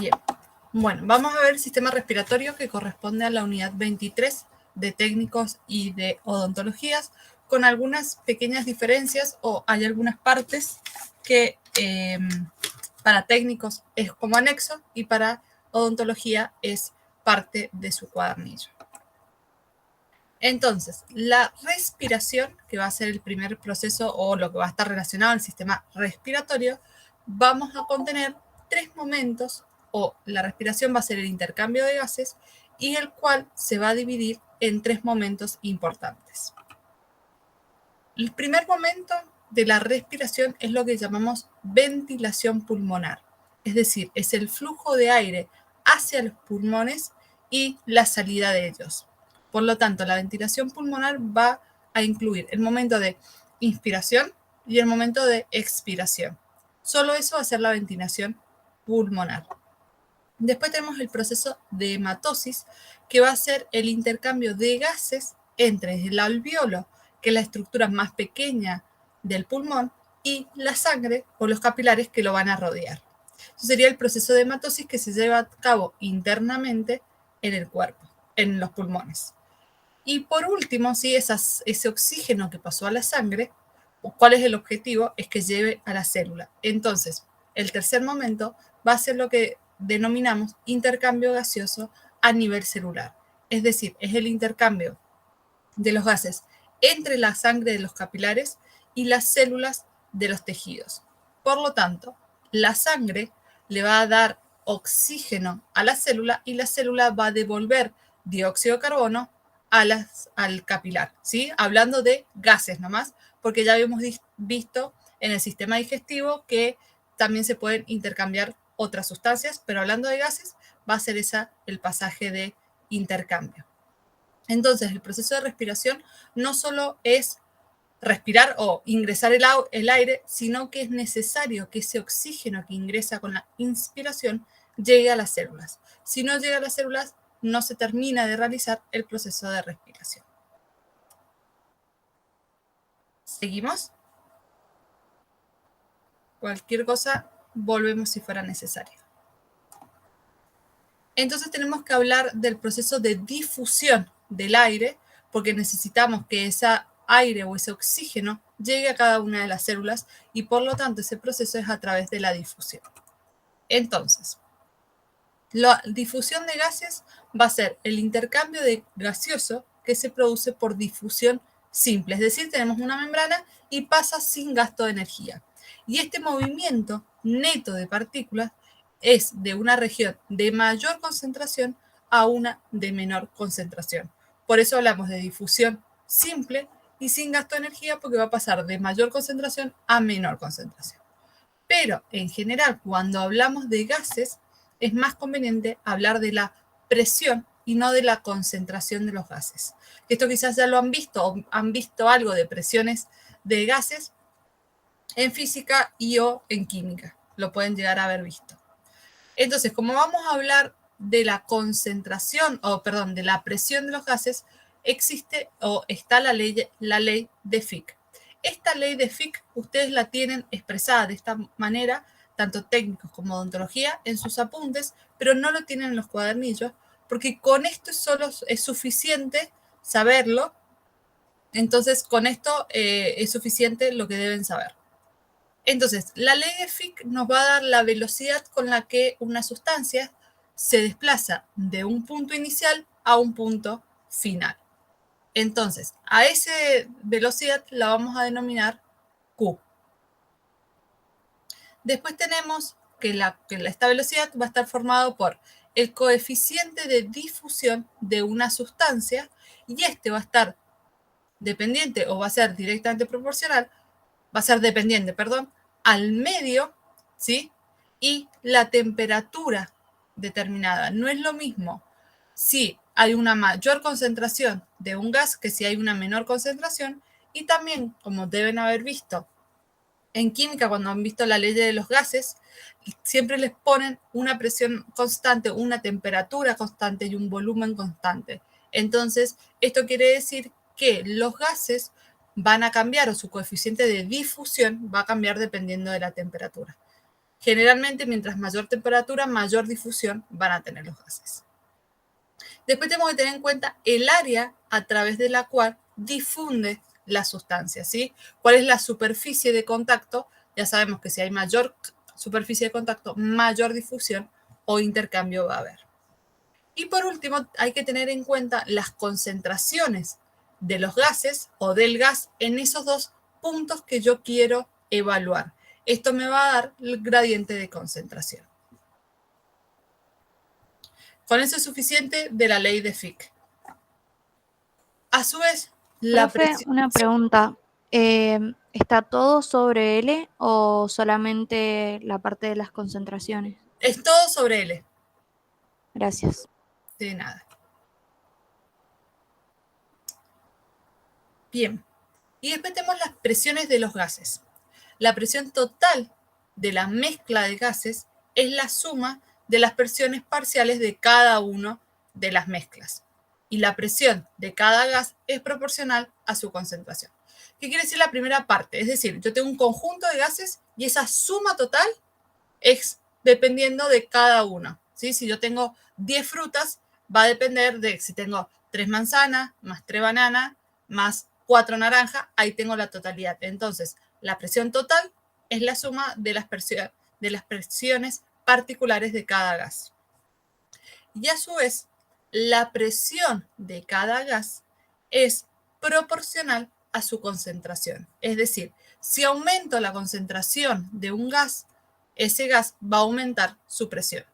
Bien, bueno, vamos a ver el sistema respiratorio que corresponde a la unidad 23 de técnicos y de odontologías, con algunas pequeñas diferencias o hay algunas partes que para técnicos es como anexo y para odontología es parte de su cuadernillo. Entonces, la respiración, que va a ser el primer proceso o lo que va a estar relacionado al sistema respiratorio, vamos a contener tres momentos, o la respiración va a ser el intercambio de gases, y el cual se va a dividir en tres momentos importantes. El primer momento de la respiración es lo que llamamos ventilación pulmonar, es decir, es el flujo de aire hacia los pulmones y la salida de ellos. Por lo tanto, la ventilación pulmonar va a incluir el momento de inspiración y el momento de expiración. Solo eso va a ser la ventilación pulmonar. Después tenemos el proceso de hematosis, que va a ser el intercambio de gases entre el alveolo, que es la estructura más pequeña del pulmón, y la sangre o los capilares que lo van a rodear. Eso sería el proceso de hematosis que se lleva a cabo internamente en el cuerpo, en los pulmones. Y por último, si ese oxígeno que pasó a la sangre, ¿cuál es el objetivo? Es que lleve a la célula. Entonces, el tercer momento va a ser lo que denominamos intercambio gaseoso a nivel celular. Es decir, es el intercambio de los gases entre la sangre de los capilares y las células de los tejidos. Por lo tanto, la sangre le va a dar oxígeno a la célula y la célula va a devolver dióxido de carbono al capilar, ¿sí? Hablando de gases nomás, porque ya habíamos visto en el sistema digestivo que también se pueden intercambiar otras sustancias, pero hablando de gases, va a ser el pasaje de intercambio. Entonces, el proceso de respiración no solo es respirar o ingresar el aire, sino que es necesario que ese oxígeno que ingresa con la inspiración llegue a las células. Si no llega a las células, no se termina de realizar el proceso de respiración. ¿Seguimos? Cualquier cosa, volvemos si fuera necesario. Entonces tenemos que hablar del proceso de difusión del aire, porque necesitamos que ese aire o ese oxígeno llegue a cada una de las células y por lo tanto ese proceso es a través de la difusión. Entonces, la difusión de gases va a ser el intercambio de gaseoso que se produce por difusión simple, es decir, tenemos una membrana y pasa sin gasto de energía. Y este movimiento neto de partículas es de una región de mayor concentración a una de menor concentración. Por eso hablamos de difusión simple y sin gasto de energía, porque va a pasar de mayor concentración a menor concentración. Pero en general, cuando hablamos de gases, es más conveniente hablar de la presión y no de la concentración de los gases. Esto quizás ya lo han visto o han visto algo de presiones de gases en física y o en química. Lo pueden llegar a haber visto. Entonces, como vamos a hablar de la concentración, de la presión de los gases, existe o está la ley de Fick. Esta ley de Fick ustedes la tienen expresada de esta manera, tanto técnicos como odontología, en sus apuntes, pero no lo tienen en los cuadernillos, porque con esto solo es suficiente saberlo. Entonces, con esto es suficiente lo que deben saber. Entonces, la ley de Fick nos va a dar la velocidad con la que una sustancia se desplaza de un punto inicial a un punto final. Entonces, a esa velocidad la vamos a denominar Q. Después tenemos que esta velocidad va a estar formado por el coeficiente de difusión de una sustancia y este va a estar dependiente o va a ser directamente proporcional, va a ser dependiente, al medio, ¿sí? Y la temperatura determinada. No es lo mismo si hay una mayor concentración de un gas que si hay una menor concentración. Y también, como deben haber visto en química, cuando han visto la ley de los gases, siempre les ponen una presión constante, una temperatura constante y un volumen constante. Entonces, esto quiere decir que los gases van a cambiar o su coeficiente de difusión va a cambiar dependiendo de la temperatura. Generalmente, mientras mayor temperatura, mayor difusión van a tener los gases. Después tenemos que tener en cuenta el área a través de la cual difunde la sustancia, ¿sí? ¿Cuál es la superficie de contacto? Ya sabemos que si hay mayor superficie de contacto, mayor difusión o intercambio va a haber. Y por último, hay que tener en cuenta las concentraciones de los gases o del gas en esos dos puntos que yo quiero evaluar. Esto me va a dar el gradiente de concentración. Con eso es suficiente de la ley de Fick. A su vez, la Profe, presión... una pregunta. ¿Está todo sobre L o solamente la parte de las concentraciones? Es todo sobre L. Gracias. De nada. Bien. Y después tenemos las presiones de los gases. La presión total de la mezcla de gases es la suma de las presiones parciales de cada una de las mezclas. Y la presión de cada gas es proporcional a su concentración. ¿Qué quiere decir la primera parte? Es decir, yo tengo un conjunto de gases y esa suma total es dependiendo de cada uno. ¿Sí? Si yo tengo 10 frutas, va a depender de si tengo 3 manzanas, más 3 bananas, más 4 naranjas, ahí tengo la totalidad. Entonces, la presión total es la suma de las presiones particulares de cada gas. Y a su vez, la presión de cada gas es proporcional a su concentración. Es decir, si aumento la concentración de un gas, ese gas va a aumentar su presión.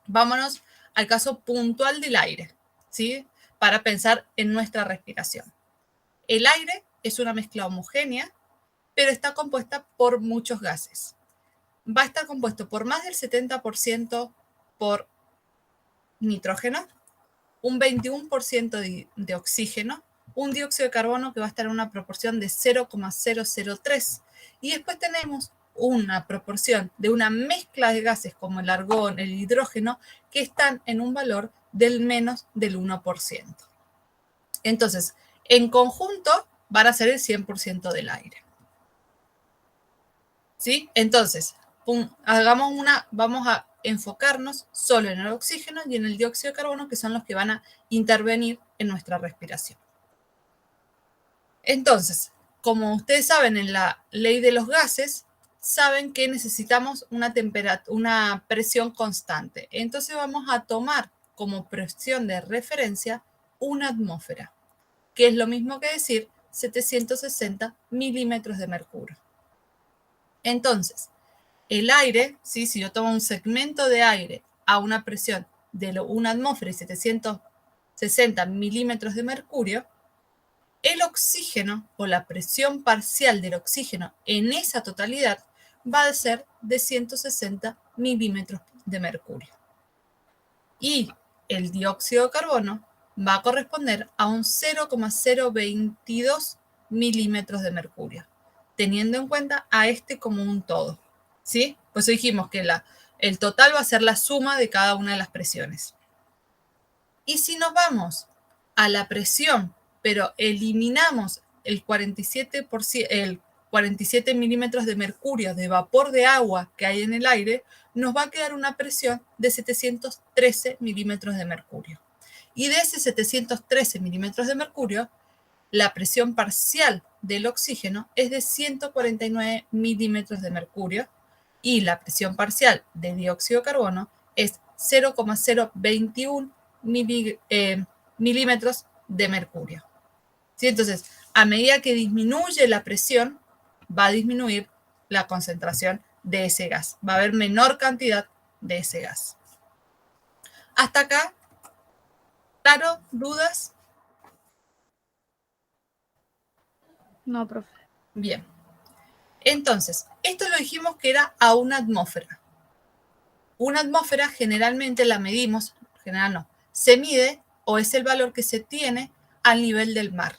Vámonos al caso puntual del aire, ¿sí? Para pensar en nuestra respiración. El aire es una mezcla homogénea, pero está compuesta por muchos gases. Va a estar compuesto por más del 70% por nitrógeno, un 21% de oxígeno, un dióxido de carbono que va a estar en una proporción de 0,003. Y después tenemos una proporción de una mezcla de gases como el argón, el hidrógeno, que están en un valor del menos del 1%. Entonces, en conjunto van a ser el 100% del aire. ¿Sí? Entonces, vamos a enfocarnos solo en el oxígeno y en el dióxido de carbono, que son los que van a intervenir en nuestra respiración. Entonces, como ustedes saben, en la ley de los gases, saben que necesitamos una presión constante. Entonces vamos a tomar como presión de referencia una atmósfera, que es lo mismo que decir 760 milímetros de mercurio. Entonces, el aire, ¿sí? Si yo tomo un segmento de aire a una presión de una atmósfera y 760 milímetros de mercurio, el oxígeno o la presión parcial del oxígeno en esa totalidad va a ser de 160 milímetros de mercurio. Y el dióxido de carbono va a corresponder a un 0,022 milímetros de mercurio, teniendo en cuenta a este como un todo. ¿Sí? Pues dijimos que el total va a ser la suma de cada una de las presiones. Y si nos vamos a la presión, pero eliminamos el 47 milímetros de mercurio de vapor de agua que hay en el aire, nos va a quedar una presión de 713 milímetros de mercurio. Y de ese 713 milímetros de mercurio, la presión parcial del oxígeno es de 149 milímetros de mercurio y la presión parcial de dióxido de carbono es 0,021 milímetros de mercurio. ¿Sí? Entonces, a medida que disminuye la presión, va a disminuir la concentración de ese gas. Va a haber menor cantidad de ese gas. Hasta acá, ¿claro? ¿Dudas? No, profe. Bien. Entonces, esto lo dijimos que era a una atmósfera. Una atmósfera generalmente la medimos, general no, se mide o es el valor que se tiene al nivel del mar.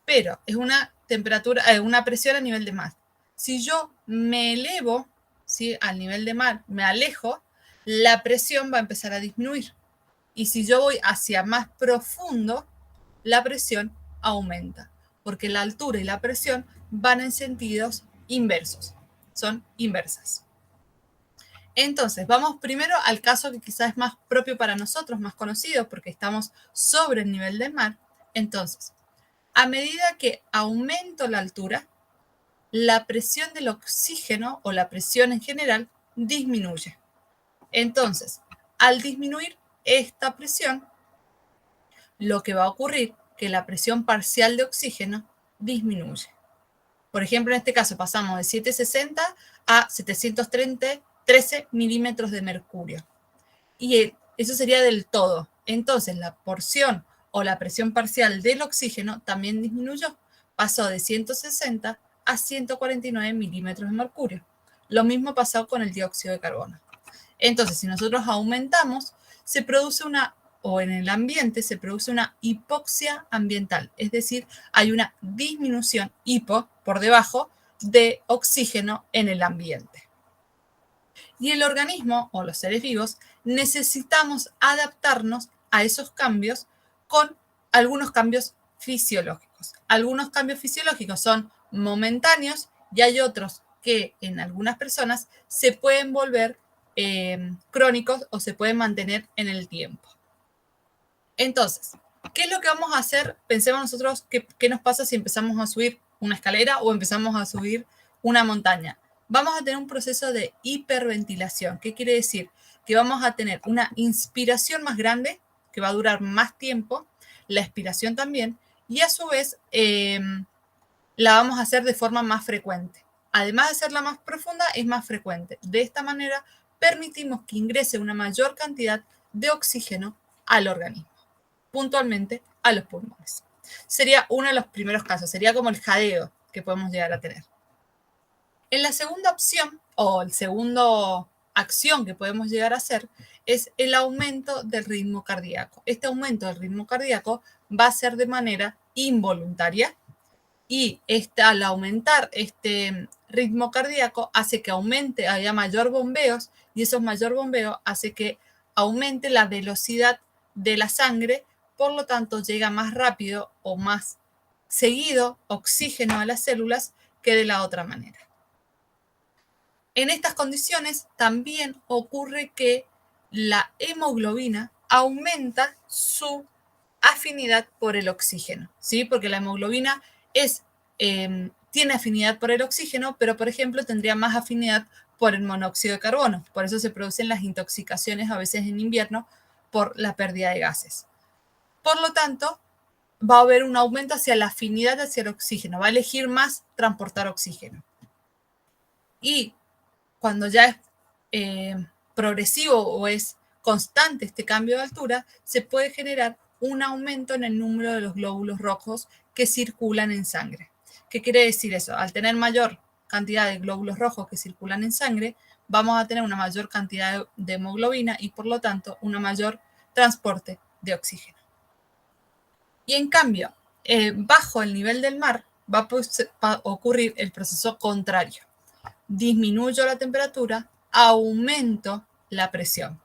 Pero es una temperatura, una presión a nivel de mar. Si yo me elevo, ¿sí? Al nivel de mar, me alejo, la presión va a empezar a disminuir. Y si yo voy hacia más profundo, la presión aumenta, porque la altura y la presión van en sentidos inversos. son inversas. Entonces, vamos primero al caso que quizás es más propio para nosotros, más conocido, porque estamos sobre el nivel del mar. Entonces, a medida que aumento la altura, la presión del oxígeno o la presión en general disminuye. Entonces, al disminuir esta presión, lo que va a ocurrir es que la presión parcial de oxígeno disminuye. Por ejemplo, en este caso pasamos de 760 a 713 milímetros de mercurio. Y eso sería del todo. Entonces, la porción o la presión parcial del oxígeno también disminuyó. Pasó de 160 a 149 milímetros de mercurio. Lo mismo pasó con el dióxido de carbono. Entonces, si nosotros aumentamos, se produce o en el ambiente se produce una hipoxia ambiental, es decir, hay una disminución, hipo, por debajo, de oxígeno en el ambiente. Y el organismo o los seres vivos necesitamos adaptarnos a esos cambios con algunos cambios fisiológicos. Algunos cambios fisiológicos son momentáneos y hay otros que en algunas personas se pueden volver crónicos o se pueden mantener en el tiempo. Entonces, ¿qué es lo que vamos a hacer? Pensemos nosotros qué nos pasa si empezamos a subir una escalera o empezamos a subir una montaña. Vamos a tener un proceso de hiperventilación. ¿Qué quiere decir? Que vamos a tener una inspiración más grande, que va a durar más tiempo, la expiración también, y a su vez la vamos a hacer de forma más frecuente. Además de hacerla más profunda, es más frecuente. De esta manera, permitimos que ingrese una mayor cantidad de oxígeno al organismo, puntualmente a los pulmones. Sería uno de los primeros casos, sería como el jadeo que podemos llegar a tener. En la segunda opción, o el segundo acción que podemos llegar a hacer, es el aumento del ritmo cardíaco. Este aumento del ritmo cardíaco va a ser de manera involuntaria y al aumentar este ritmo cardíaco hace que haya mayor bombeos y esos mayor bombeos hace que aumente la velocidad de la sangre, por lo tanto llega más rápido o más seguido oxígeno a las células que de la otra manera. En estas condiciones también ocurre que la hemoglobina aumenta su afinidad por el oxígeno, ¿sí? Porque la hemoglobina tiene afinidad por el oxígeno, pero por ejemplo tendría más afinidad por el monóxido de carbono. Por eso se producen las intoxicaciones a veces en invierno por la pérdida de gases. Por lo tanto, va a haber un aumento hacia la afinidad hacia el oxígeno, va a elegir más transportar oxígeno. Y cuando ya es progresivo o es constante este cambio de altura, se puede generar un aumento en el número de los glóbulos rojos que circulan en sangre. ¿Qué quiere decir eso? Al tener mayor cantidad de glóbulos rojos que circulan en sangre, vamos a tener una mayor cantidad de hemoglobina y por lo tanto una mayor transporte de oxígeno. Y en cambio, bajo el nivel del mar va a ocurrir el proceso contrario. Disminuyo la temperatura, aumento la presión.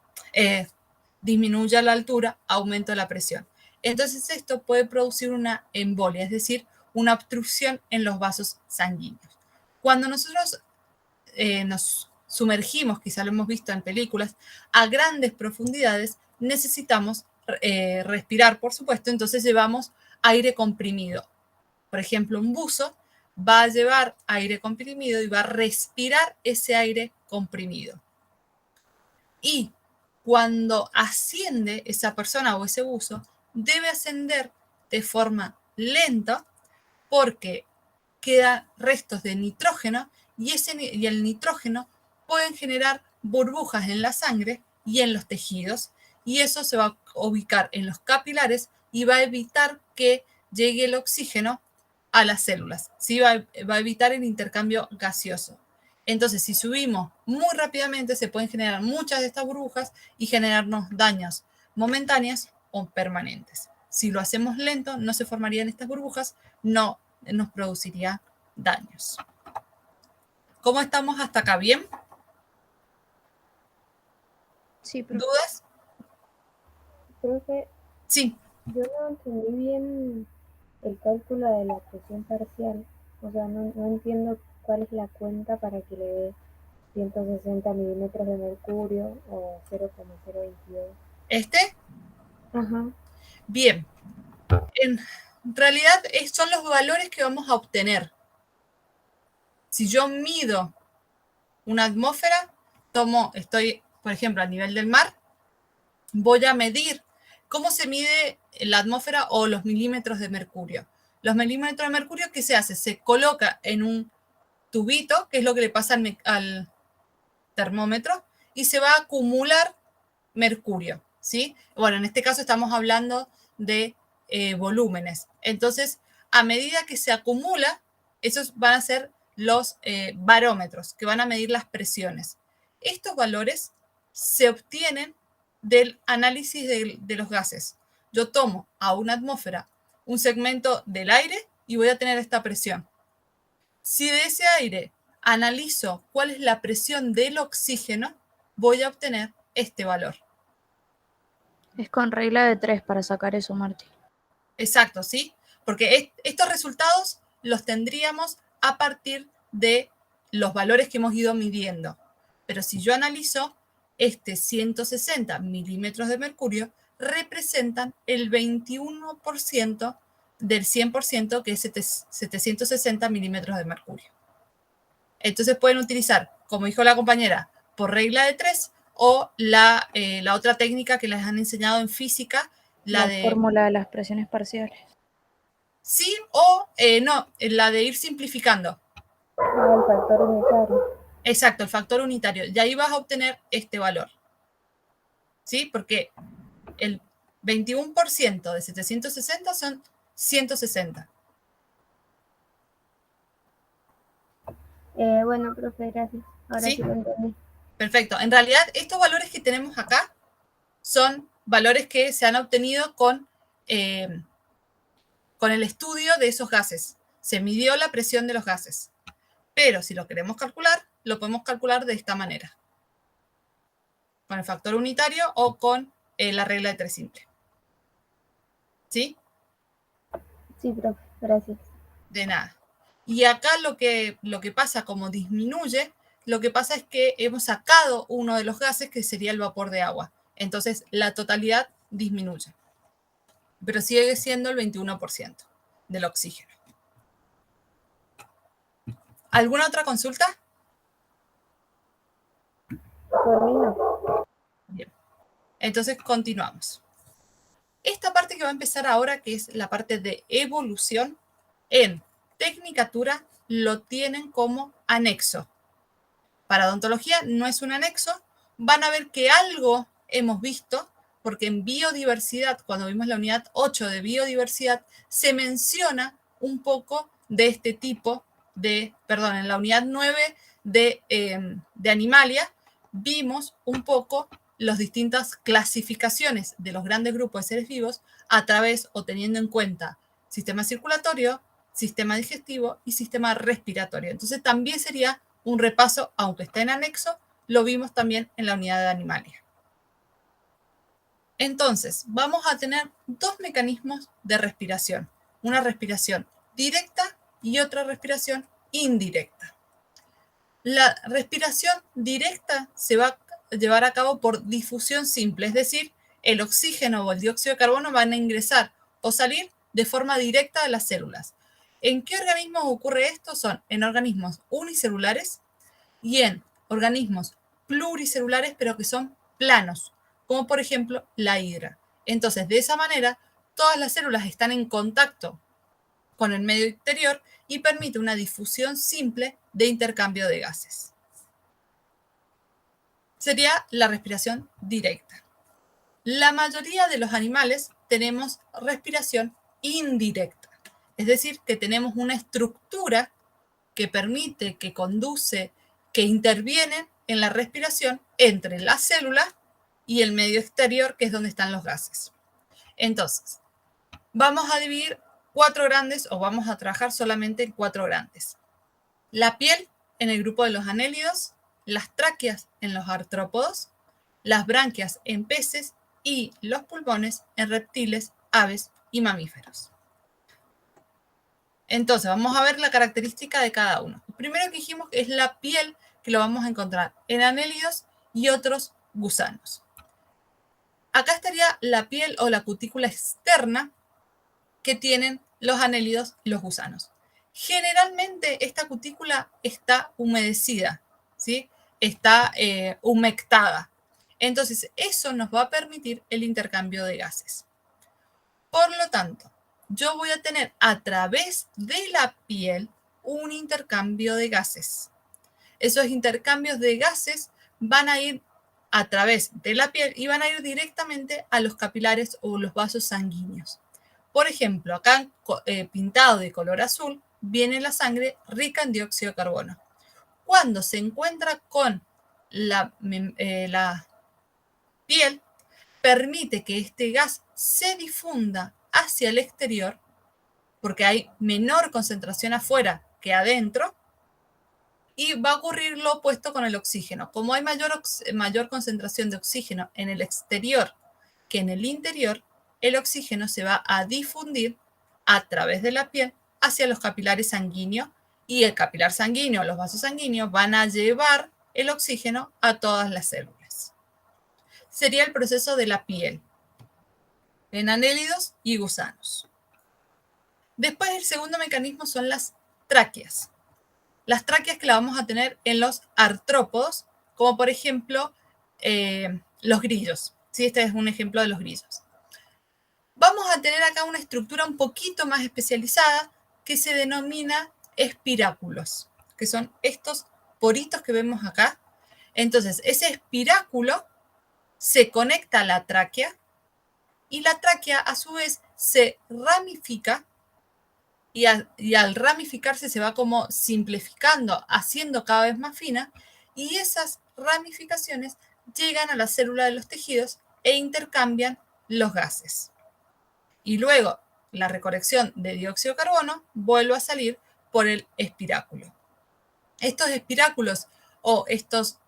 Disminuyo la altura, aumento la presión. Entonces esto puede producir una embolia, es decir, una obstrucción en los vasos sanguíneos. Cuando nosotros nos sumergimos, quizá lo hemos visto en películas, a grandes profundidades, necesitamos respirar, por supuesto, entonces llevamos aire comprimido. Por ejemplo, un buzo va a llevar aire comprimido y va a respirar ese aire comprimido. Y cuando asciende esa persona o ese buzo, debe ascender de forma lenta porque quedan restos de nitrógeno y el nitrógeno pueden generar burbujas en la sangre y en los tejidos y eso se va a ubicar en los capilares y va a evitar que llegue el oxígeno a las células, ¿sí? Va a evitar el intercambio gaseoso. Entonces, si subimos muy rápidamente, se pueden generar muchas de estas burbujas y generarnos daños momentáneos o permanentes. Si lo hacemos lento, no se formarían estas burbujas, no nos produciría daños. ¿Cómo estamos hasta acá? ¿Bien? Sí, profe. ¿Dudas? Profe, Sí. yo no entendí bien el cálculo de la presión parcial. O sea, no entiendo ¿cuál es la cuenta para que le dé 160 milímetros de mercurio o 0,022? ¿Este? Ajá. Bien. En realidad son los valores que vamos a obtener. Si yo mido una atmósfera, estoy, por ejemplo, a nivel del mar, voy a medir cómo se mide la atmósfera o los milímetros de mercurio. Los milímetros de mercurio, ¿qué se hace? Se coloca en un tubito, que es lo que le pasa al termómetro, y se va a acumular mercurio, ¿sí? Bueno, en este caso estamos hablando de volúmenes. Entonces, a medida que se acumula, esos van a ser los barómetros, que van a medir las presiones. Estos valores se obtienen del análisis de los gases. Yo tomo a una atmósfera un segmento del aire y voy a tener esta presión. Si de ese aire analizo cuál es la presión del oxígeno, voy a obtener este valor. Es con regla de 3 para sacar eso, Marti. Exacto, ¿sí? Porque estos resultados los tendríamos a partir de los valores que hemos ido midiendo. Pero si yo analizo, 160 milímetros de mercurio representan el 21% del 100%, que es 760 milímetros de mercurio. Entonces pueden utilizar, como dijo la compañera, por regla de 3 o la otra técnica que les han enseñado en física, La fórmula de las presiones parciales. Sí, o no, la de ir simplificando. El factor unitario. Exacto, el factor unitario. Y ahí vas a obtener este valor. ¿Sí? Porque el 21% de 760 son 160. Bueno, profe, gracias. Ahora sí lo entendí. Perfecto. En realidad, estos valores que tenemos acá son valores que se han obtenido con el estudio de esos gases. Se midió la presión de los gases. Pero si lo queremos calcular, lo podemos calcular de esta manera. Con el factor unitario o con la regla de 3 simple. ¿Sí? Sí, profe, gracias. De nada. Y acá lo que pasa, como disminuye, lo que pasa es que hemos sacado uno de los gases, que sería el vapor de agua. Entonces, la totalidad disminuye. Pero sigue siendo el 21% del oxígeno. ¿Alguna otra consulta? Por mí no. Bien. Entonces, continuamos. Esta parte que va a empezar ahora, que es la parte de evolución, en Tecnicatura lo tienen como anexo. Para odontología no es un anexo. Van a ver que algo hemos visto, porque en biodiversidad, cuando vimos la unidad 8 de biodiversidad, se menciona un poco de este tipo en la unidad 9 de animalia, vimos un poco las distintas clasificaciones de los grandes grupos de seres vivos a través o teniendo en cuenta sistema circulatorio, sistema digestivo y sistema respiratorio. Entonces también sería un repaso, aunque está en anexo, lo vimos también en la unidad de animalia. Entonces, vamos a tener dos mecanismos de respiración. Una respiración directa y otra respiración indirecta. La respiración directa se va a llevar a cabo por difusión simple, es decir, el oxígeno o el dióxido de carbono van a ingresar o salir de forma directa de las células. ¿En qué organismos ocurre esto? Son en organismos unicelulares y en organismos pluricelulares, pero que son planos, como por ejemplo la hidra. Entonces, de esa manera, todas las células están en contacto con el medio exterior y permite una difusión simple de intercambio de gases. Sería la respiración directa. La mayoría de los animales tenemos respiración indirecta, es decir, que tenemos una estructura que permite, que conduce, que interviene en la respiración entre la célula y el medio exterior, que es donde están los gases. Entonces, vamos a dividir 4 grandes, o vamos a trabajar solamente en 4 grandes. La piel en el grupo de los anélidos, las tráqueas en los artrópodos, las branquias en peces y los pulmones en reptiles, aves y mamíferos. Entonces, vamos a ver la característica de cada uno. primero que dijimos es la piel, que lo vamos a encontrar en anélidos y otros gusanos. Acá estaría la piel o la cutícula externa que tienen los anélidos y los gusanos. Generalmente esta cutícula está humedecida, ¿sí? Está humectada. Entonces, eso nos va a permitir el intercambio de gases. Por lo tanto, yo voy a tener a través de la piel un intercambio de gases. Esos intercambios de gases van a ir a través de la piel y van a ir directamente a los capilares o los vasos sanguíneos. Por ejemplo, acá pintado de color azul, viene la sangre rica en dióxido de carbono. Cuando se encuentra con la piel, permite que este gas se difunda hacia el exterior, porque hay menor concentración afuera que adentro, y va a ocurrir lo opuesto con el oxígeno. Como hay mayor concentración de oxígeno en el exterior que en el interior, el oxígeno se va a difundir a través de la piel hacia los capilares sanguíneos, y el capilar sanguíneo, los vasos sanguíneos, van a llevar el oxígeno a todas las células. Sería el proceso de la piel en anélidos y gusanos. Después, el segundo mecanismo son las tráqueas. Las tráqueas que las vamos a tener en los artrópodos, como por ejemplo los grillos. ¿Sí? Este es un ejemplo de los grillos. Vamos a tener acá una estructura un poquito más especializada que se denomina espiráculos, que son estos poritos que vemos acá. Entonces, ese espiráculo se conecta a la tráquea y la tráquea a su vez se ramifica y al ramificarse se va como simplificando, haciendo cada vez más fina, y esas ramificaciones llegan a la célula de los tejidos e intercambian los gases. Y luego la recolección de dióxido de carbono vuelve a salir por el espiráculo. Estos espiráculos o estos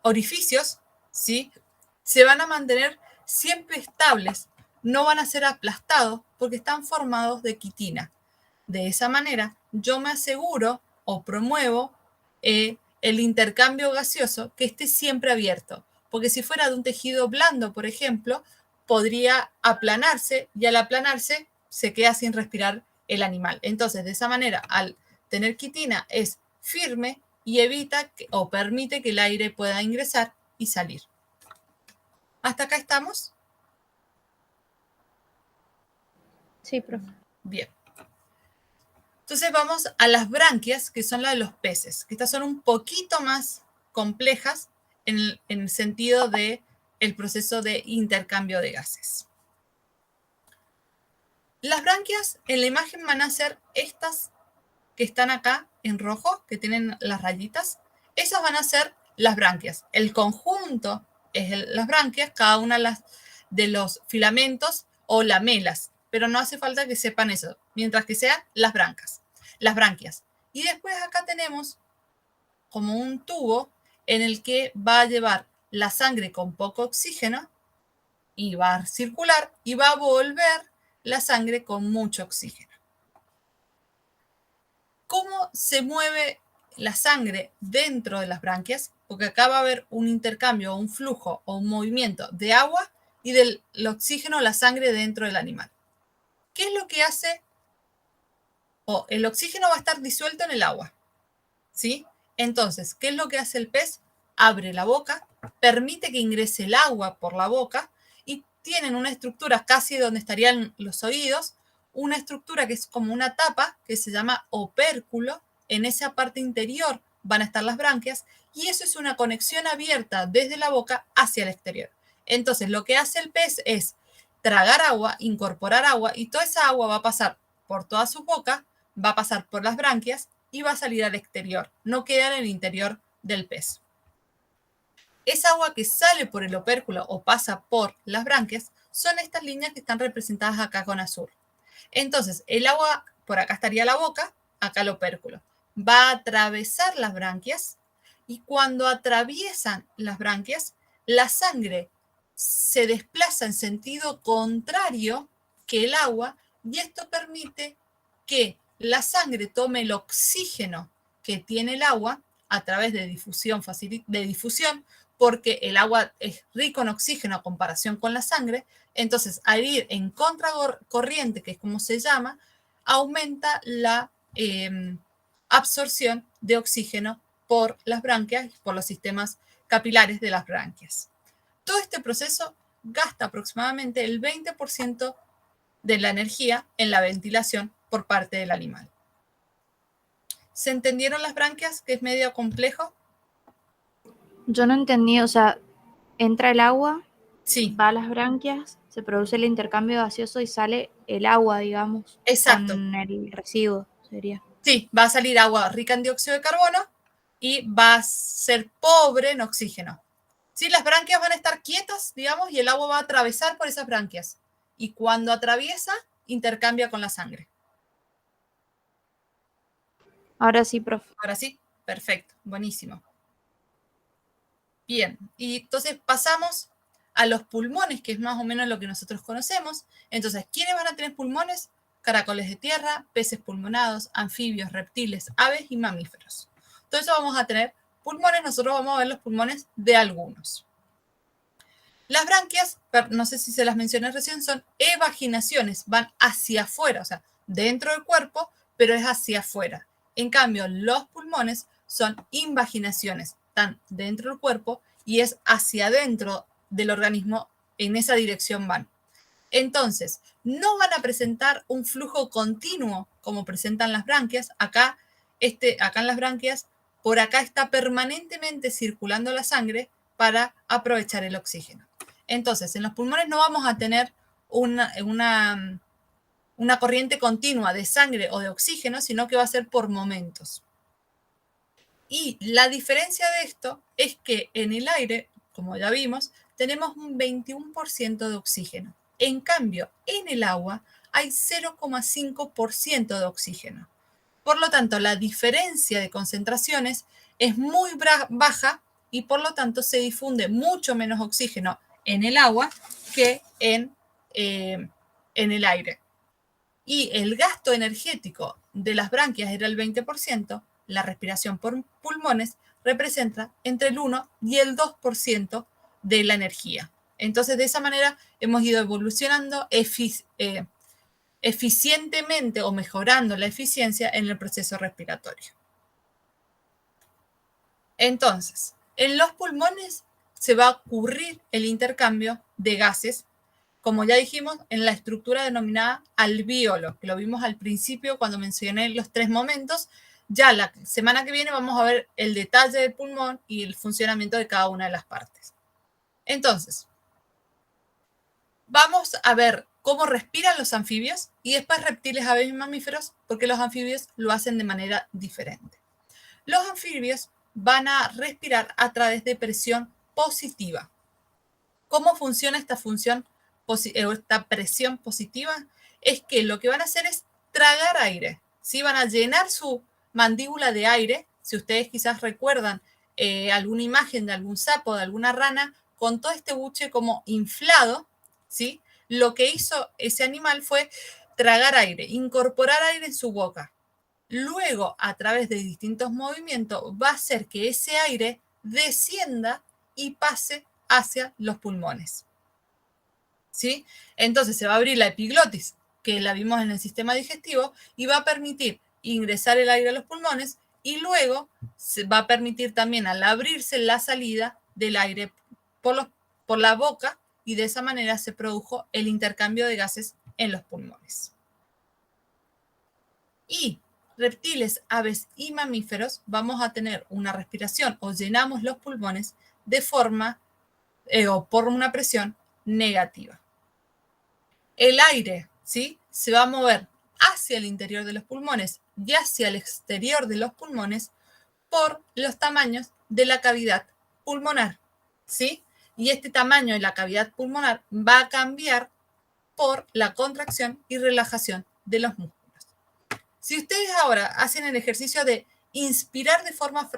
orificios, ¿sí?, se van a mantener siempre estables, no van a ser aplastados porque están formados de quitina. De esa manera, yo me aseguro o promuevo el intercambio gaseoso que esté siempre abierto. Porque si fuera de un tejido blando, por ejemplo, podría aplanarse y al aplanarse se queda sin respirar el animal. Entonces, de esa manera, al tener quitina, es firme y evita o permite que el aire pueda ingresar y salir. ¿Hasta acá estamos? Sí, profe. Bien. Entonces vamos a las branquias, que son las de los peces, que estas son un poquito más complejas en el sentido del proceso de intercambio de gases. Las branquias en la imagen van a ser estas que están acá en rojo, que tienen las rayitas. Esas van a ser las branquias. El conjunto es las branquias, cada una de los filamentos o lamelas, pero no hace falta que sepan eso, mientras que sean las branquias. Y después acá tenemos como un tubo en el que va a llevar la sangre con poco oxígeno y va a circular y va a volver la sangre con mucho oxígeno. ¿Cómo se mueve la sangre dentro de las branquias? Porque acá va a haber un intercambio, un flujo o un movimiento de agua y del oxígeno, la sangre dentro del animal. ¿Qué es lo que hace? El oxígeno va a estar disuelto en el agua, ¿sí? Entonces, ¿qué es lo que hace el pez? Abre la boca, permite que ingrese el agua por la boca y tienen una estructura casi donde estarían los oídos, una estructura que es como una tapa que se llama opérculo. En esa parte interior van a estar las branquias y eso es una conexión abierta desde la boca hacia el exterior. Entonces, lo que hace el pez es tragar agua, incorporar agua y toda esa agua va a pasar por toda su boca, va a pasar por las branquias y va a salir al exterior, no queda en el interior del pez. Esa agua que sale por el opérculo o pasa por las branquias son estas líneas que están representadas acá con azul. Entonces, el agua, por acá estaría la boca, acá el opérculo. Va a atravesar las branquias y cuando atraviesan las branquias, la sangre se desplaza en sentido contrario que el agua y esto permite que la sangre tome el oxígeno que tiene el agua a través de difusión, porque el agua es rico en oxígeno a comparación con la sangre. Entonces, al ir en contracorriente, que es como se llama, aumenta la absorción de oxígeno por las branquias, por los sistemas capilares de las branquias. Todo este proceso gasta aproximadamente el 20% de la energía en la ventilación por parte del animal. ¿Se entendieron las branquias, que es medio complejo? Yo no entendí, o sea, entra el agua, Sí, va a las branquias, se produce el intercambio gaseoso y sale el agua, digamos, exacto. con el residuo, sería. Sí, va a salir agua rica en dióxido de carbono y va a ser pobre en oxígeno. Sí, las branquias van a estar quietas, digamos, y el agua va a atravesar por esas branquias. Y cuando atraviesa, intercambia con la sangre. Ahora sí, profe. Ahora sí, perfecto, buenísimo. Bien, y entonces pasamos a los pulmones, que es más o menos lo que nosotros conocemos. Entonces, ¿quiénes van a tener pulmones? Caracoles de tierra, peces pulmonados, anfibios, reptiles, aves y mamíferos. Entonces vamos a tener pulmones, nosotros vamos a ver los pulmones de algunos. Las branquias, no sé si se las mencioné recién, son evaginaciones, van hacia afuera, o sea, dentro del cuerpo, pero es hacia afuera. En cambio, los pulmones son invaginaciones, están dentro del cuerpo y es hacia adentro del organismo, en esa dirección van. Entonces, no van a presentar un flujo continuo como presentan las branquias. Acá en las branquias, por acá está permanentemente circulando la sangre para aprovechar el oxígeno. Entonces, en los pulmones no vamos a tener una corriente continua de sangre o de oxígeno, sino que va a ser por momentos. Y la diferencia de esto es que en el aire, como ya vimos, tenemos un 21% de oxígeno. En cambio, en el agua hay 0,5% de oxígeno. Por lo tanto, la diferencia de concentraciones es muy baja y por lo tanto se difunde mucho menos oxígeno en el agua que en el aire. Y el gasto energético de las branquias era el 20%, la respiración por pulmones representa entre el 1 y el 2% de la energía. Entonces, de esa manera hemos ido evolucionando eficientemente o mejorando la eficiencia en el proceso respiratorio. Entonces, en los pulmones se va a ocurrir el intercambio de gases, como ya dijimos, en la estructura denominada alvéolo, que lo vimos al principio cuando mencioné los 3 momentos. Ya la semana que viene vamos a ver el detalle del pulmón y el funcionamiento de cada una de las partes. Entonces, vamos a ver cómo respiran los anfibios y después reptiles, aves y mamíferos, porque los anfibios lo hacen de manera diferente. Los anfibios van a respirar a través de presión positiva. ¿Cómo funciona esta presión positiva? Es que lo que van a hacer es tragar aire. ¿Sí? Van a llenar su mandíbula de aire. Si ustedes quizás recuerdan alguna imagen de algún sapo, de alguna rana, con todo este buche como inflado, ¿sí? Lo que hizo ese animal fue tragar aire, incorporar aire en su boca. Luego, a través de distintos movimientos, va a hacer que ese aire descienda y pase hacia los pulmones. ¿Sí? Entonces se va a abrir la epiglotis, que la vimos en el sistema digestivo, y va a permitir ingresar el aire a los pulmones y luego se va a permitir también al abrirse la salida del aire por la boca y de esa manera se produjo el intercambio de gases en los pulmones. Y reptiles, aves y mamíferos vamos a tener una respiración o llenamos los pulmones de forma o por una presión negativa. El aire, ¿sí? Se va a mover hacia el interior de los pulmones y hacia el exterior de los pulmones por los tamaños de la cavidad pulmonar, ¿sí? Y este tamaño de la cavidad pulmonar va a cambiar por la contracción y relajación de los músculos. Si ustedes ahora hacen el ejercicio de inspirar de forma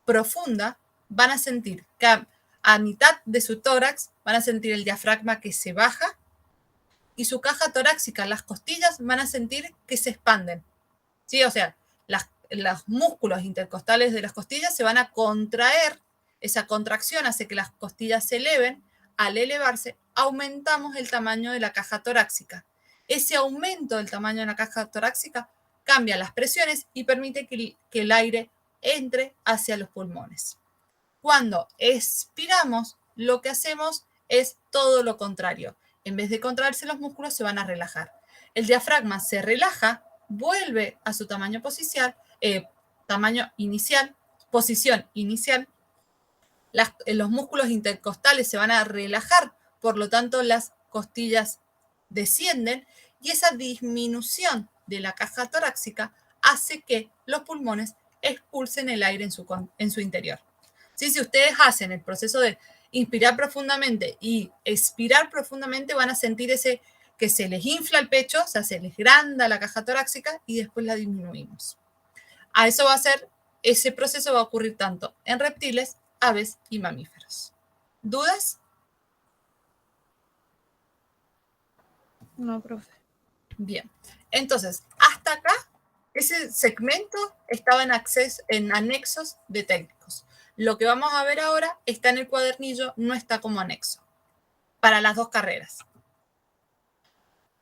profunda, van a sentir que a mitad de su tórax van a sentir el diafragma que se baja y su caja torácica, las costillas, van a sentir que se expanden. ¿sí? O sea, los músculos intercostales de las costillas se van a contraer, esa contracción hace que las costillas se eleven, al elevarse aumentamos el tamaño de la caja torácica. Ese aumento del tamaño de la caja torácica cambia las presiones y permite que el aire entre hacia los pulmones. Cuando expiramos, lo que hacemos es todo lo contrario. En vez de contraerse los músculos, se van a relajar. El diafragma se relaja, vuelve a su tamaño inicial, posición inicial. Los músculos intercostales se van a relajar, por lo tanto las costillas descienden y esa disminución de la caja torácica hace que los pulmones expulsen el aire en su interior. ¿Sí? Si ustedes hacen el proceso de inspirar profundamente y expirar profundamente, van a sentir ese que se les infla el pecho, o sea, se les agranda la caja torácica y después la disminuimos. A eso va a ser, ese proceso va a ocurrir tanto en reptiles, aves y mamíferos. ¿Dudas? No, profe. Bien. Entonces, hasta acá, ese segmento estaba en anexos de técnicos. Lo que vamos a ver ahora está en el cuadernillo, no está como anexo, para las dos carreras.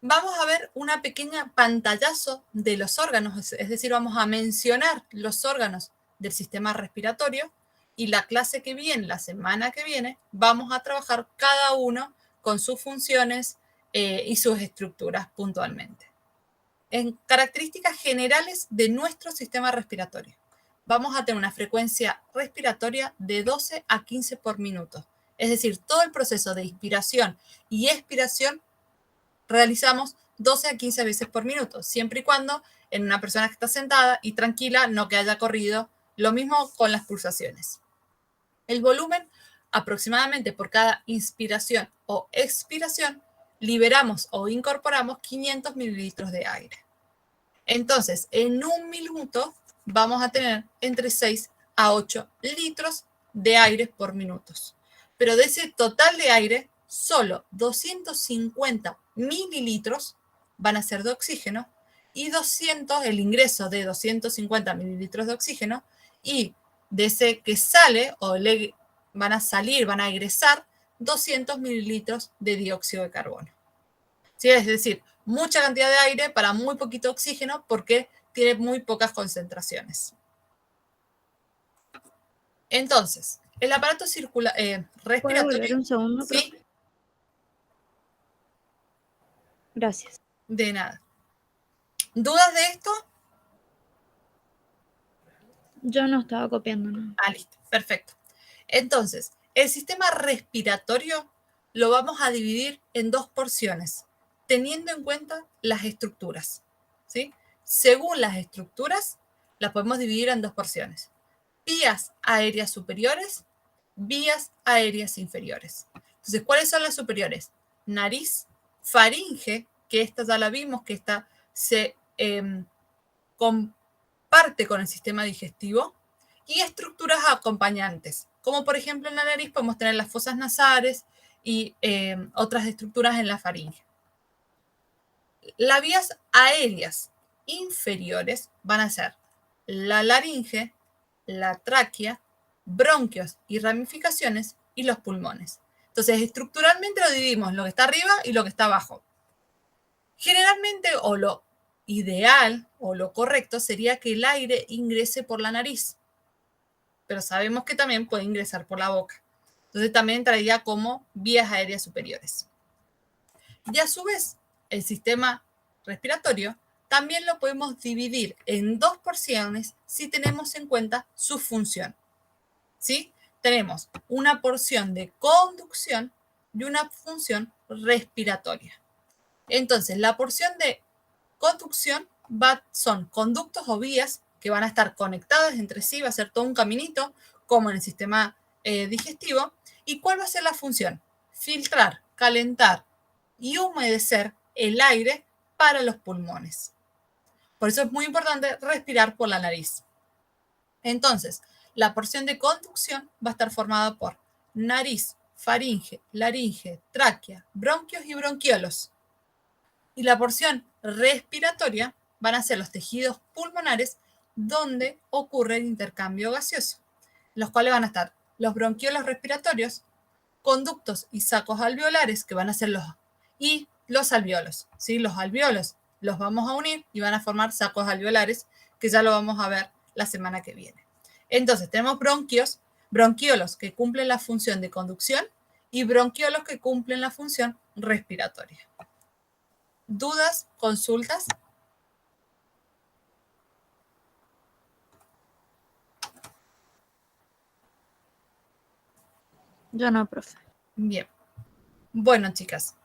Vamos a ver una pequeña pantallazo de los órganos, es decir, vamos a mencionar los órganos del sistema respiratorio y la clase que viene, la semana que viene, vamos a trabajar cada uno con sus funciones y sus estructuras puntualmente. En características generales de nuestro sistema respiratorio, vamos a tener una frecuencia respiratoria de 12 a 15 por minuto. Es decir, todo el proceso de inspiración y expiración realizamos 12 a 15 veces por minuto, siempre y cuando en una persona que está sentada y tranquila, no que haya corrido. Lo mismo con las pulsaciones. El volumen, aproximadamente por cada inspiración o expiración, liberamos o incorporamos 500 mililitros de aire. Entonces, en un minuto vamos a tener entre 6 a 8 litros de aire por minutos. Pero de ese total de aire, solo 250 mililitros van a ser de oxígeno y el ingreso de 250 mililitros de oxígeno, y de ese que sale van a egresar 200 mililitros de dióxido de carbono. ¿Sí? Es decir, mucha cantidad de aire para muy poquito oxígeno porque tiene muy pocas concentraciones. Entonces, el aparato respiratorio... ¿Puedo volver un segundo, ¿sí? profe? Gracias. De nada. ¿Dudas de esto? Yo no estaba copiando nada. Ah, listo. Perfecto. Entonces, el sistema respiratorio lo vamos a dividir en dos porciones, teniendo en cuenta las estructuras. ¿Sí? Según las estructuras, las podemos dividir en dos porciones. Vías aéreas superiores, vías aéreas inferiores. Entonces, ¿cuáles son las superiores? Nariz, faringe, que esta ya la vimos, que esta se comparte con el sistema digestivo, y estructuras acompañantes, como por ejemplo en la nariz podemos tener las fosas nasales y otras estructuras en la faringe. Las vías aéreas inferiores van a ser la laringe, la tráquea, bronquios y ramificaciones y los pulmones. Entonces, estructuralmente lo dividimos lo que está arriba y lo que está abajo. Generalmente, o lo ideal o lo correcto sería que el aire ingrese por la nariz, pero sabemos que también puede ingresar por la boca. Entonces, también entraría como vías aéreas superiores. Y a su vez, el sistema respiratorio también lo podemos dividir en dos porciones si tenemos en cuenta su función. ¿Sí? Tenemos una porción de conducción y una función respiratoria. Entonces, la porción de conducción son conductos o vías que van a estar conectadas entre sí, va a ser todo un caminito, como en el sistema digestivo. ¿Y cuál va a ser la función? Filtrar, calentar y humedecer el aire para los pulmones. Por eso es muy importante respirar por la nariz. Entonces, la porción de conducción va a estar formada por nariz, faringe, laringe, tráquea, bronquios y bronquiolos. Y la porción respiratoria van a ser los tejidos pulmonares donde ocurre el intercambio gaseoso, los cuales van a estar los bronquiolos respiratorios, conductos y sacos alveolares, que van a ser los alveolos, ¿sí? Los alveolos los vamos a unir y van a formar sacos alveolares, que ya lo vamos a ver la semana que viene. Entonces, tenemos bronquiolos que cumplen la función de conducción y bronquiolos que cumplen la función respiratoria. ¿Dudas? ¿Consultas? Yo no, profe. Bien. Bueno, chicas,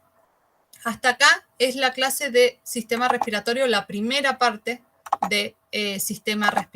hasta acá es la clase de sistema respiratorio, la primera parte de sistema respiratorio.